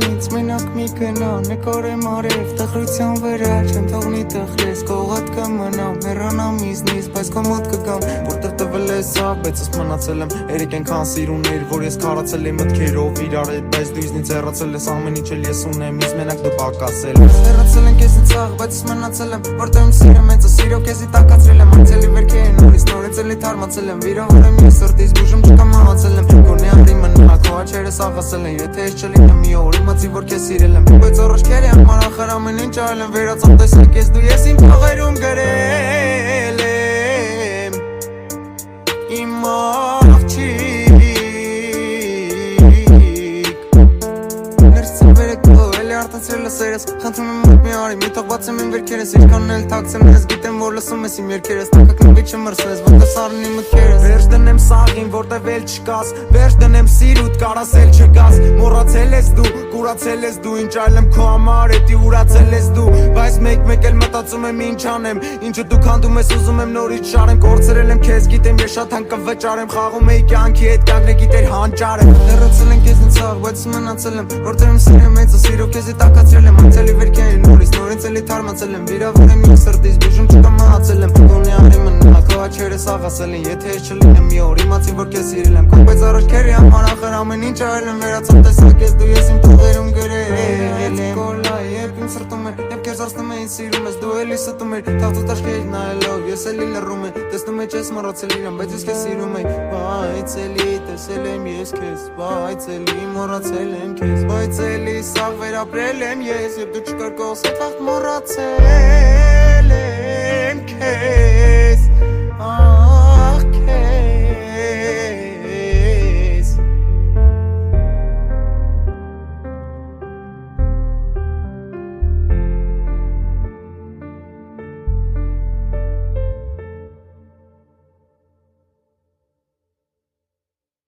ինձ մենակ մի գնա նկարեմ արև տխրության վրա չեմ թողնի տխրես կողատ կմնամ հեռանամ իզնից բայց քո մոտ կգամ որտեղ տվել ես ավ բայց ես մնացել եմ երեք այնքան սիրուներ որ ես քարացել եմ մտքերով իրար հետ բայց դու իզնից հեռացել ես ամեն ինչ էլ ես ունեմ ինձ մենակ դու պակասել ես հեռացել են քեզից աղ բայց ես մնացել եմ որտեղ իմ սիրը մեծ է սիրո քեզի տակացրել եմ անցելի վերքերի նորից էլի թարմացել եմ վիրավորեմ իմ սրտից բուժում չկամ մահացել եմ գոնե անդի մնա քո աչքերս աղասել են եթե ես չլինեմ մի օր իմացի որ քեզ սիրել եմ բայց առաջքերի համար ախր ամեն ինչ արել եմ վերացավ տեսեք ես դու ես իմ փողերում գրել եմ իմ աղջիկ ներսը վերեկով էլի արտացրել ես երես խնդրում եմ մոտ մի արի մի թող բացեմ իմ վերքերս ինչքանն էլ թաքցեմ ես գիտեմ որ լսում ես իմ երգերս տակակնվի չմրսես որտեղ սարնի մտքերս վերջ դնեմ սաղին որտեղ էլ չկաս վերջ դնեմ սիրուտ կարաս էլ չկաս մոռացել ես դու կուրացել ես դու ինչ այլ եմ քո համար էդի ուրացել ես դու բայց մեկ էլ մտածում եմ ինչ անեմ ինչը դու քանդում ես ուզում եմ նորից շարեմ կորցրել եմ քեզ գիտեմ ես շատ հանկավճար եմ խաղում էի կյանքի հետ կյանքն է գիտեր հանճար եմ հեռացել են քեզնից աղ բայց մնացել եմ որտեղ իմ սիրը մեծ է սիրո քեզի տակացրել եմ անցելի վերքերի նորից էլի թարմացել եմ վիրավորեմ իմ սրտից բուժում չկամ մահացել եմ գոնե անդի մնա քո աչքերս աղասել են եթե ես չլինեմ մի օր իմացի որ քեզ սիրել եմ բայց առաջքերի համար ախր ամեն ինչ արել եմ վերացավ տեսակ ես դու ես իմ փողերում գրել եմ կոլա երբ իմ սրտում է երբ քեզ արցնում էին սիրում ես դու էլի ստում ես թավթու տաշկերից նայելով ես էլի լռում եմ տեսնում ես ես մոռացել իրան բայց ես քեզ սիրում եմ բայց էլի տեսել եմ ես քեզ բայց էլի մոռացել եմ քեզ բայց էլի սաղ վերապրել եմ ես երբ դու չկար կողս հետ վաղ մոռացել եմ քեզ